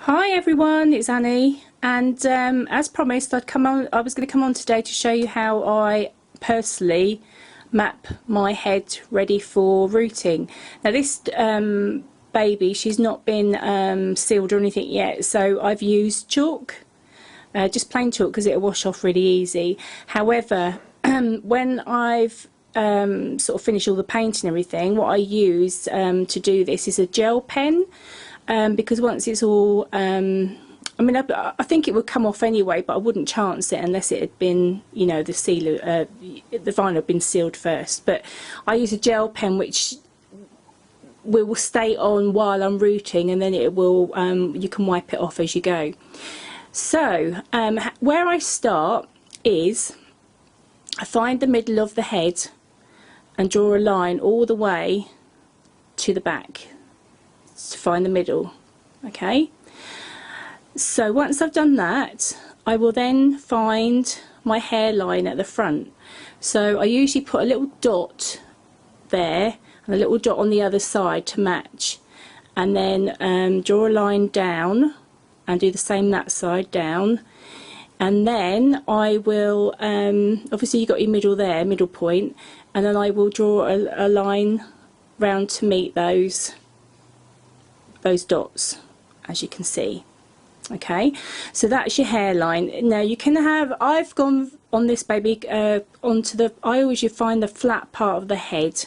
Hi everyone, it's Annie, and as promised I was going to come on today to show you how I personally map my head ready for rooting. Now this baby, she's not been sealed or anything yet, so I've used chalk, just plain chalk, because it'll wash off really easy. However, when I've sort of finished all the paint and everything, what I use to do this is a gel pen. Because once it's all, I mean, I think it would come off anyway, but I wouldn't chance it unless it had been, you know, the vinyl had been sealed first. But I use a gel pen which will stay on while I'm rooting, and then it will, you can wipe it off as you go. So where I start is I find the middle of the head and draw a line all the way to the back to find the middle. Okay, so once I've done that, I will then find my hairline at the front. So I usually put a little dot there and a little dot on the other side to match, and then draw a line down and do the same that side down, and then I will obviously you've got your middle there, middle point, and then I will draw a line round to meet those dots, as you can see. Okay, so that's your hairline. Now you can have, I've gone on this baby onto the, I always find the flat part of the head,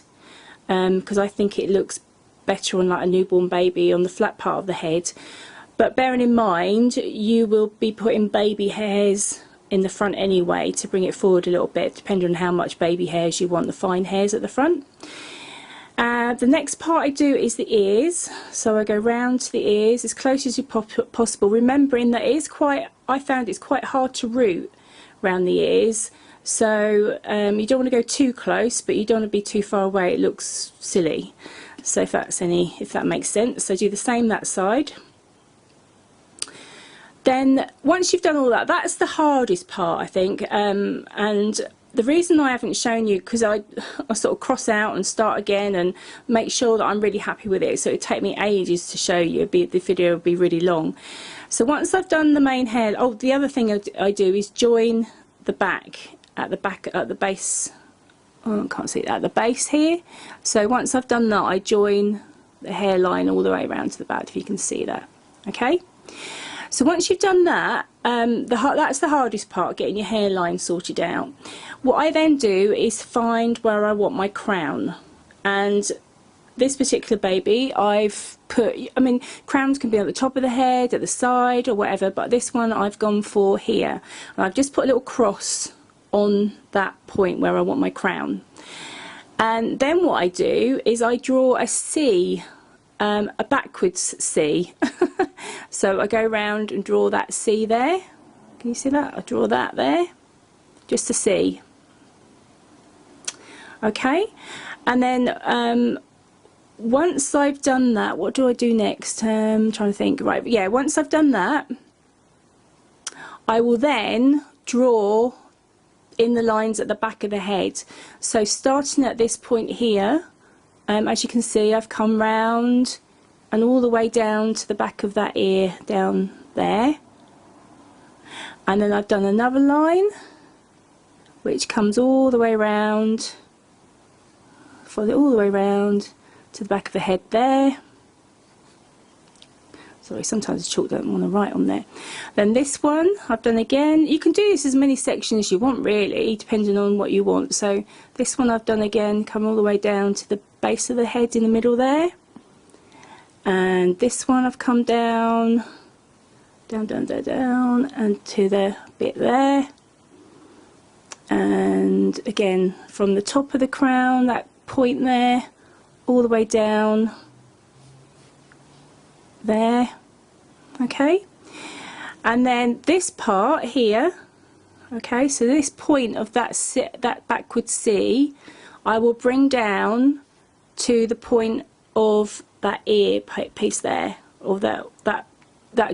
because I think it looks better on like a newborn baby on the flat part of the head. But bearing in mind you will be putting baby hairs in the front anyway to bring it forward a little bit, depending on how much baby hairs you want, the fine hairs at the front. The next part I do is the ears, so I go round to the ears as close as possible, remembering that it is quite, I found it's quite hard to root round the ears, so you don't want to go too close, but you don't want to be too far away, it looks silly. So if that makes sense, so do the same that side. Then once you've done all that, that's the hardest part, I think, and the reason I haven't shown you, because I sort of cross out and start again and make sure that I'm really happy with it, so it would take me ages to show you, the video would be really long. So once I've done the main hair, oh, the other thing I do is join the back at the base, oh, I can't see that, at the base here. So once I've done that, I join the hairline all the way around to the back, if you can see that. Okay, so once you've done that, that's the hardest part, getting your hairline sorted out. What I then do is find where I want my crown, and this particular baby I've put, I mean, crowns can be at the top of the head, at the side or whatever, but this one I've gone for here, and I've just put a little cross on that point where I want my crown. And then what I do is I draw a C, a backwards C. So I go round and draw that C there. Can you see that? I draw that there, just a C. Okay, and then once I've done that, what do I do next? I'm trying to think. Right, yeah, once I've done that, I will then draw in the lines at the back of the head. So starting at this point here, as you can see, I've come round and all the way down to the back of that ear down there, and then I've done another line which comes all the way around, follow it all the way around to the back of the head there. Sorry, sometimes the chalk don't want to write on there. Then this one I've done again. You can do this as many sections as you want, really, depending on what you want. So this one I've done again, come all the way down to the base of the head in the middle there. And this one I've come down, down, and to the bit there. And again, from the top of the crown, that point there, all the way down there. Okay, and then this part here, okay, so this point of that backward C, I will bring down to the point of that ear piece there, or that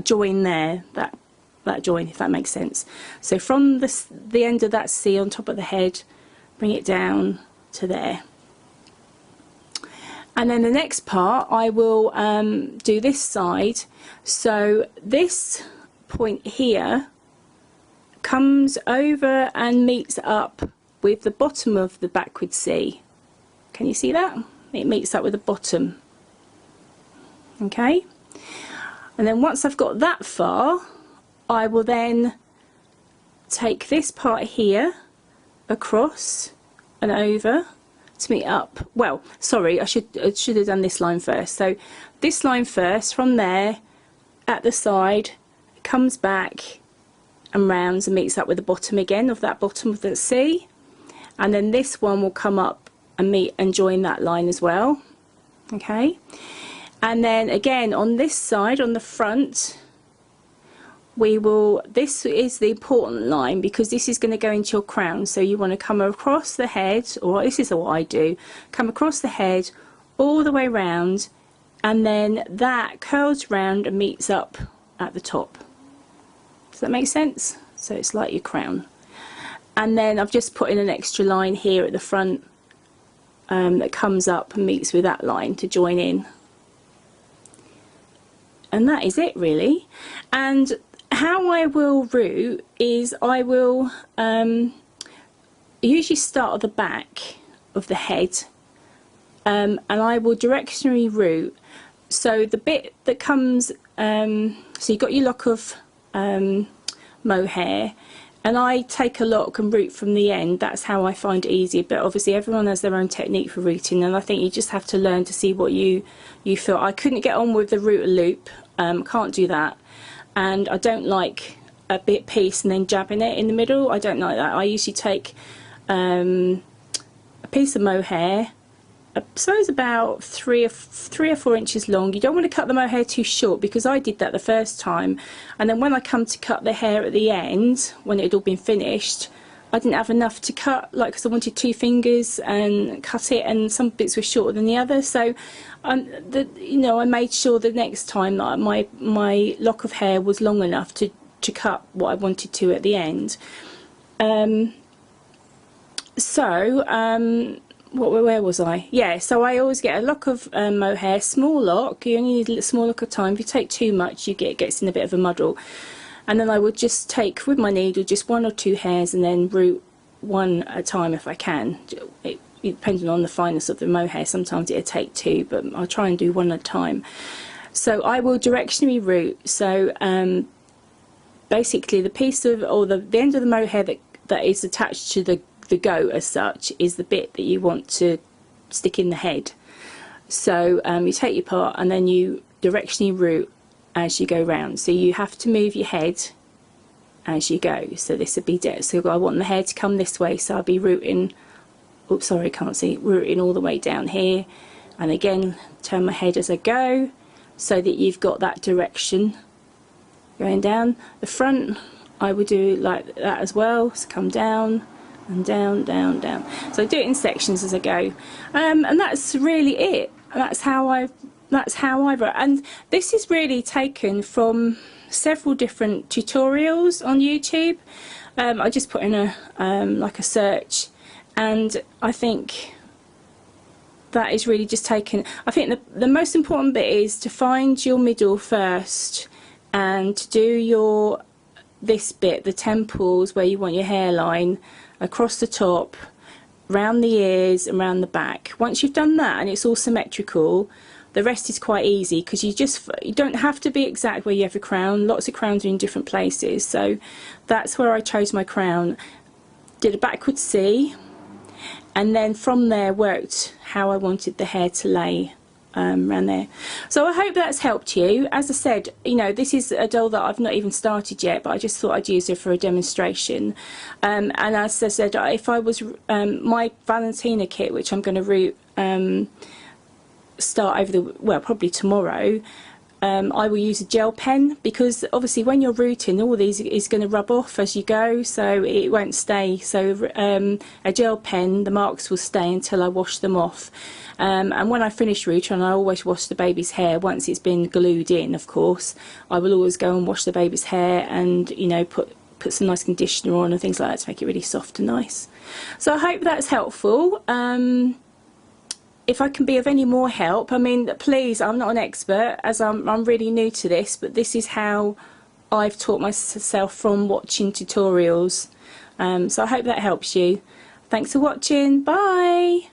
join there, that join, if that makes sense. So from the end of that C on top of the head, bring it down to there. And then the next part I will do this side. So this point here comes over and meets up with the bottom of the backward C. Can you see that? It meets up with the bottom. Okay, and then once I've got that far, I will then take this part here across and over to meet up. Well, sorry, I should have done this line first. So this line first, from there at the side, it comes back and rounds and meets up with the bottom again of that bottom of the C, and then this one will come up and meet and join that line as well. Okay, and then again on this side, on the front, we will, this is the important line because this is going to go into your crown. So you want to come across the head, or this is what I do, come across the head all the way round, and then that curls round and meets up at the top. Does that make sense? So it's like your crown. And then I've just put in an extra line here at the front that comes up and meets with that line to join in. And that is it really. And how I will root is I will usually start at the back of the head, and I will directionally root. So the bit that comes, so you've got your lock of mohair, and I take a lock and root from the end. That's how I find it easier, but obviously everyone has their own technique for rooting, and I think you just have to learn to see what you feel. I couldn't get on with the root a loop, can't do that, and I don't like a bit piece and then jabbing it in the middle. I don't like that. I usually take a piece of mohair, I suppose about 3 or 4 inches long. You don't want to cut the mohair too short, because I did that the first time, and then when I come to cut the hair at the end, when it had all been finished, I didn't have enough to cut, like, because I wanted 2 fingers and cut it, and some bits were shorter than the other. So you know, I made sure the next time that my lock of hair was long enough to cut what I wanted to at the end. Where was I? Yeah, so I always get a lock of mohair, small lock. You only need a small lock of time. If you take too much, it gets in a bit of a muddle. And then I would just take with my needle just 1 or 2 hairs, and then root one at a time if I can. Depending on the fineness of the mohair, sometimes it'll take 2, but I'll try and do 1 at a time. So I will directionally root. So basically the piece of, or the end of the mohair that is attached to the goat as such, is the bit that you want to stick in the head. So you take your part and then you directionally root as you go round. So you have to move your head as you go. So this would be so I want the hair to come this way, so I'll be rooting, oops sorry, can't see, rooting all the way down here, and again turn my head as I go, so that you've got that direction going down. The front I would do like that as well, so come down and down, down, down. So I do it in sections as I go, and that's really it. That's how I wrote. And this is really taken from several different tutorials on YouTube. I just put in a like a search, and I think that is really just taken. I think the most important bit is to find your middle first, and to do this bit, the temples, where you want your hairline, across the top, round the ears and round the back. Once you've done that and it's all symmetrical, the rest is quite easy, because you don't have to be exact where you have your crown. Lots of crowns are in different places, so that's where I chose my crown. Did a backward C, and then from there worked how I wanted the hair to lay around there. So I hope that's helped you. As I said, you know, this is a doll that I've not even started yet, but I just thought I'd use her for a demonstration. And as I said, if I was my Valentina kit, which I'm going to root start over probably tomorrow, I will use a gel pen, because obviously when you're rooting, all these is going to rub off as you go, so it won't stay. So a gel pen, the marks will stay until I wash them off. And when I finish rooting, I always wash the baby's hair once it's been glued in. Of course, I will always go and wash the baby's hair, and you know, put some nice conditioner on and things like that to make it really soft and nice. So I hope that's helpful. if I can be of any more help, I mean, please, I'm not an expert, as I'm really new to this, but this is how I've taught myself from watching tutorials. So I hope that helps you. Thanks for watching. Bye.